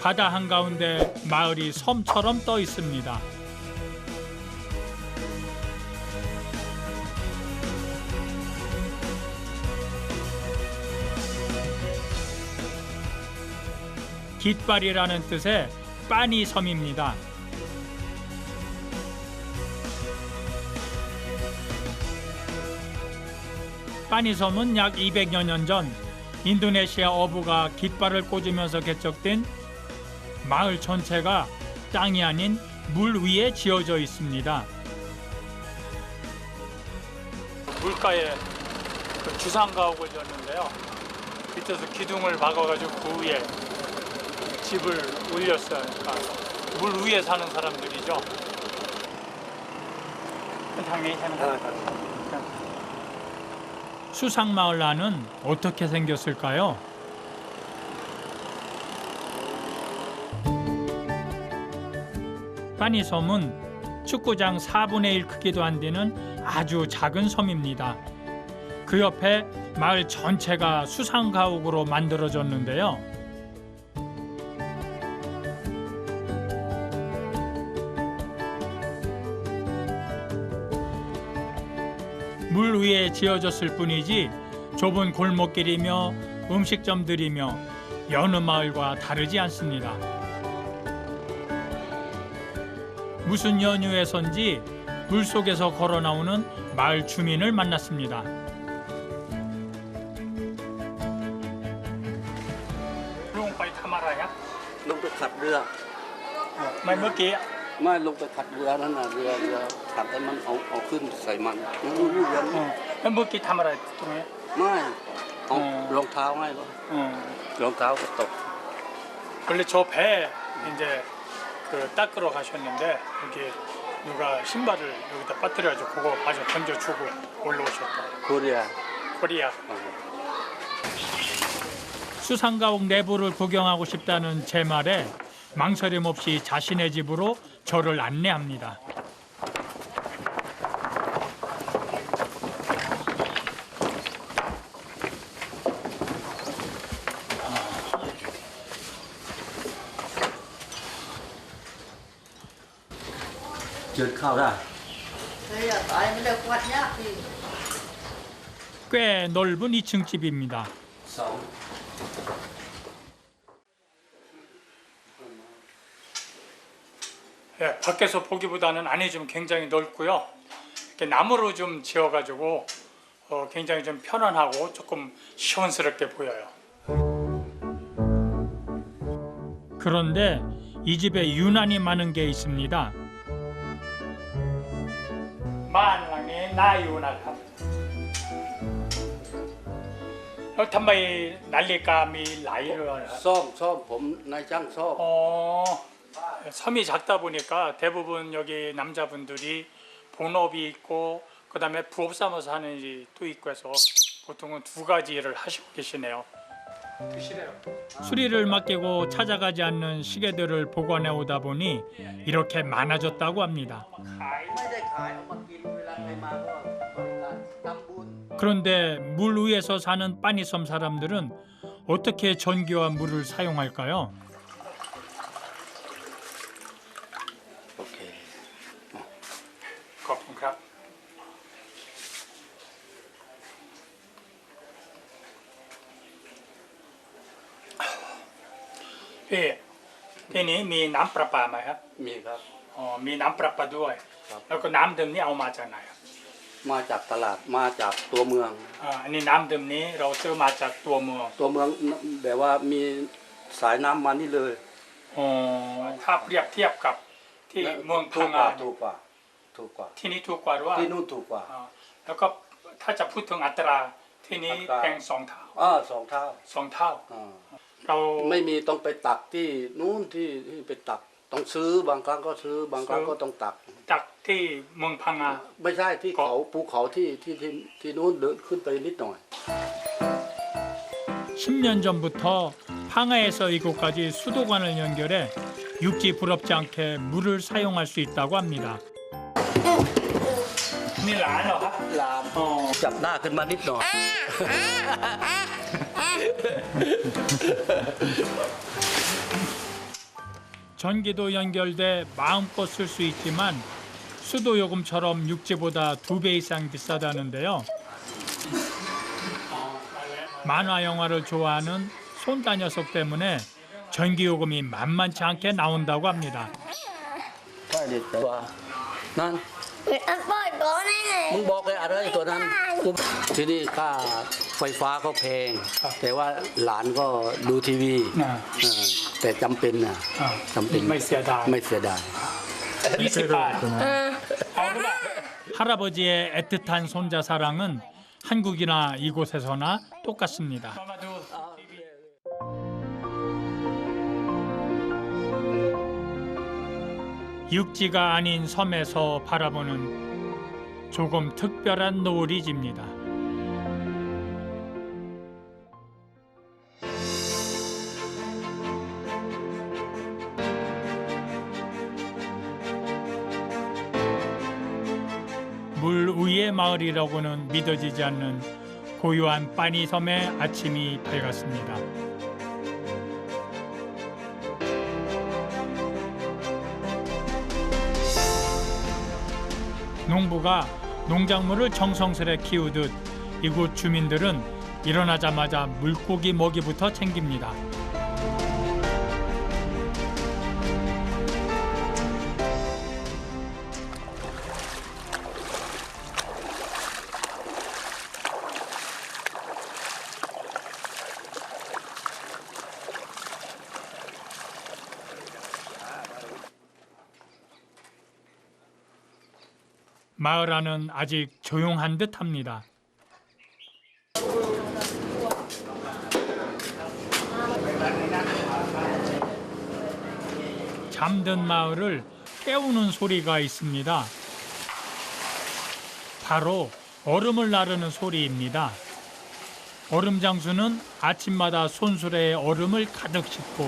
바다 한가운데 마을이 섬처럼 떠 있습니다. 깃발이라는 뜻의 빠니 섬입니다. 빠니 섬은 약 200여 년 전 인도네시아 어부가 깃발을 꽂으면서 개척된 마을 전체가 땅이 아닌 물 위에 지어져 있습니다. 물가에 주상가옥을 지었는데요. 밑에서 기둥을 박아가지고 그 위에 집을 올렸어요. 그러니까 물 위에 사는 사람들이죠. 수상마을란은 어떻게 생겼을까요? 빠니섬은 축구장 4분의 1 크기도 안 되는 아주 작은 섬입니다. 그 옆에 마을 전체가 수상가옥으로 만들어졌는데요. 물 위에 지어졌을 뿐이지 좁은 골목길이며 음식점들이며 여느 마을과 다르지 않습니다. 무슨 연휴에선지 물속에서 걸어 나오는 마을 주민을 만났습니다.ลุงไปทำอะไรครับ ลงไปขัดเรือ ไม่เมื่อกี้ ไม่ลงไปขัดเรือนั่นน่ะเรือขัดให้มันเอาขึ้นใส่มันรู้เรื่อง แล้วเมื่อกี้ทำอะไรตรงนี้ ไม่เอารองเท้าให้รองเท้าก็ตก 원래 저 배 이제 그 닦으러 가셨는데 여기 누가 신발을 여기다 빠뜨려가지고 그거 마저 던져주고 올라오셨다. คูเรีย 코리아. 수상가옥 내부를 구경하고 싶다는 제 말에 망설임 없이 자신의 집으로 저를 안내합니다. trượt khao ra Đây là tại mình được quạt nhá thì 꽤 넓은 2층 집입니다. 2 예, 밖에서 보기보다는 안이 좀 굉장히 넓고요. 이렇게 나무로 좀 지어가지고 굉장히 좀 편안하고 조금 시원스럽게 보여요. 그런데 이 집에 유난히 많은 게 있습니다. บ้านหลังนี้น่าอยู่นะครับแล้วทำไมนาฬิกามีหลายเรือน ซ่อมผมนายช่างซ่อม 섬이 작다 보니까 대부분 여기 남자분들이 본업이 있고 그다음에 부업 삼아서 하는 일이 또 있고 해서 보통은 2가지 일을 하시고 계시네요. 수리를 맡기고 찾아가지 않는 시계들을 보관해 오다 보니 이렇게 많아졌다고 합니다. ไม่ได้ขายเอามากินเวลาใครมาก็ทำบุญ 그런데 물 위에서 사는 빠니섬 사람들은 어떻게 전기와 물을 사용할까요? โอเค ขอบคุณครับ พี่ที่นี้มีน้ำประปาไหมครับ มีครับ อ๋อมีน้ำประปาด้วย ครับ แล้วก็น้ำดื่มนี่เอามาจากไหนครับ มาจากตลาดมาจากตัวเมือง อันนี้น้ำดื่มนี้เราซื้อมาจากตัวเมือง ตัวเมืองแบบว่ามีสายน้ำมานี่เลย อ๋อถ้าเปรียบเทียบกับที่เมืองพั ถู ง กก งา ว่าถูกกว่าถูกกว่า ที่นี่ถูกกว่าหรือว่า ที่นู่นถูกกว่า อ๋อแล้วก็ถ้าจะพูดถึงอัตราที่นี้ อัตรา แพง2 เท่า 2 เท่า 2 เท่า อ่า เรา ไม่มีต้องไปตักที่นู้นที่ไปตักต้องซื้อบางครั้งก็ซื้อบางครั้งก็ต้องตัก จากที่เมืองพังงา ไม่ใช่ที่เขาภูเขาที่นู้นเดินขึ้นไปนิดหน่อย 10년 전부터 황하에서 이곳까지 수도관을 연결해 육지 부럽지 않게 물을 사용할 수 있다고 합니다. นี่หลานเหรอครับ ลามจับหน้าขึ้นมานิดหน่อย 이 전기도 연결돼 마음껏 쓸 수 있지만 수도 요금처럼 육지보다 2배 이상 비싸다는데요. 만화 영화를 좋아하는 손자 녀석 때문에 전기 요금이 만만치 않게 나온다고 합니다.นั่น Anh bơi cổ này này. มึงบอกไอ้อะไรตัวนั้นกูทีนี้ค่าไฟฟ้าก็แพง แต่ว่าหลานก็ดูทีวีแต่จำเป็นนะจำเป็น ไม่เสียดาย ไม่เสียดาย 20발. 할아버지의 애틋한 손자 사랑은 한국이나 이곳에서나 똑같습니다. 육지가 아닌 섬에서 바라보는 조금 특별한 노을이집니다. 물 위의 마을이라고는 믿어지지 않는 고요한 빠니섬의 아침이 밝았습니다. 농부가 농작물을 정성스레 키우듯 이곳 주민들은 일어나자마자 물고기 먹이부터 챙깁니다. 마을 안은 아직 조용한 듯합니다. 잠든 마을을 깨우는 소리가 있습니다. 바로 얼음을 나르는 소리입니다. 얼음 장수는 아침마다 손수레에 얼음을 가득 싣고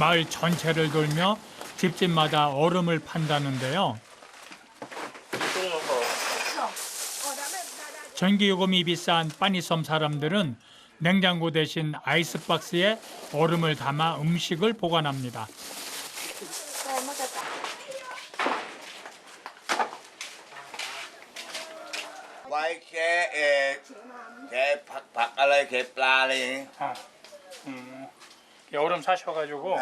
마을 전체를 돌며 집집마다 얼음을 판다는데요. 전기요금이 비싼 빠니섬 사람들은 냉장고 대신 아이스박스에 얼음을 담아 음식을 보관합니다. Quay 개 박อะไร개ปลาอะไรอย่างงี้ 얼음 사셔가지고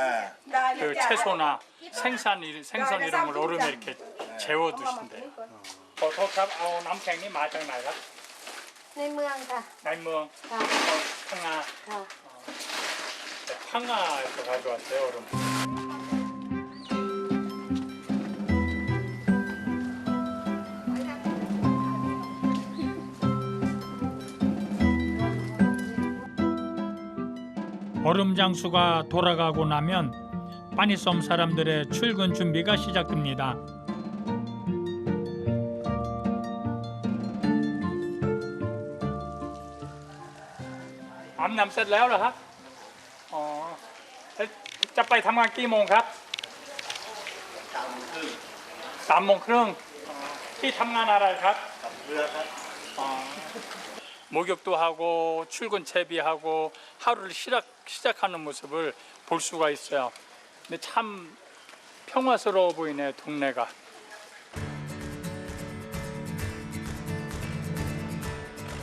그 채소나 생선 이런 걸 얼음에 이렇게 재워두신대요. 어떡합? 남편이 마장나요? ในเมืองค่ะ 남문 ค่ะ 황하 ค่ะ 황하에서 가져왔어요 얼음. 얼음 장수가 돌아가고 나면 빠니섬 사람들의 출근 준비가 시작됩니다. 암남 เสร็จแล้วเหรอครับอ๋อจะไปทำงานกี่โมงครับ3 โมงครึ่งที่ทำงานอะไรครับ เรือครับ 목욕도 하고 출근 채비하고 하루를 시작하는 모습을 볼 수가 있어요. 근데 참 평화스러워 보이네 동네가.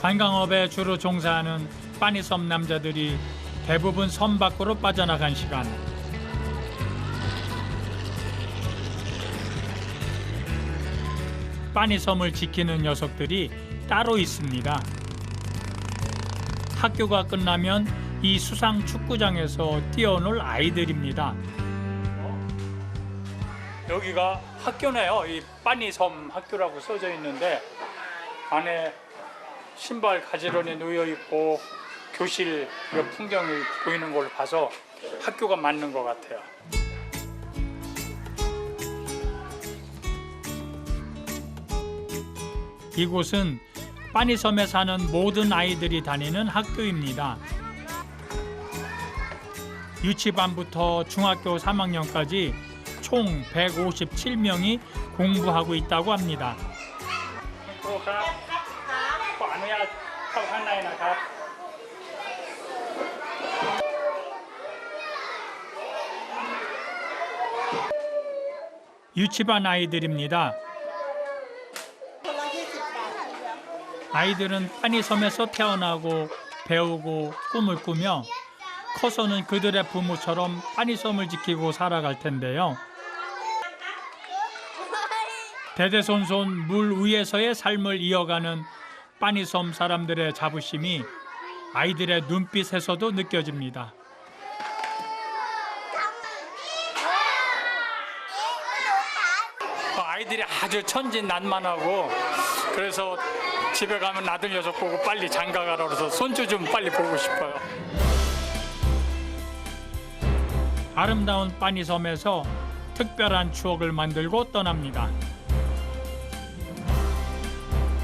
관광업에 주로 종사하는 빠니섬 남자들이 대부분 섬 밖으로 빠져나간 시간. 빠니섬을 지키는 녀석들이 따로 있습니다. 학교가 끝나면 이 수상 축구장에서 뛰어놀 아이들입니다. 여기가 학교네요. 이 빠니섬 학교라고 써져 있는데 안에 신발 가지런히 놓여 있고 교실 풍경이 보이는 걸 봐서 학교가 맞는 것 같아요. 이곳은 빠니섬에 사는 모든 아이들이 다니는 학교입니다. 유치반부터 중학교 3학년까지 총 157명이 공부하고 있다고 합니다. 유치반 아이들입니다. 아이들은 빠니섬에서 태어나고 배우고 꿈을 꾸며 커서는 그들의 부모처럼 빠니섬을 지키고 살아갈 텐데요. 대대손손 물 위에서의 삶을 이어가는 빠니섬 사람들의 자부심이 아이들의 눈빛에서도 느껴집니다. 아이들이 아주 천진난만하고 그래서 집에 가면 아들 녀석 보고 빨리 장가가라 그래서 손주 좀 빨리 보고 싶어요. 아름다운 빠니섬에서 특별한 추억을 만들고 떠납니다.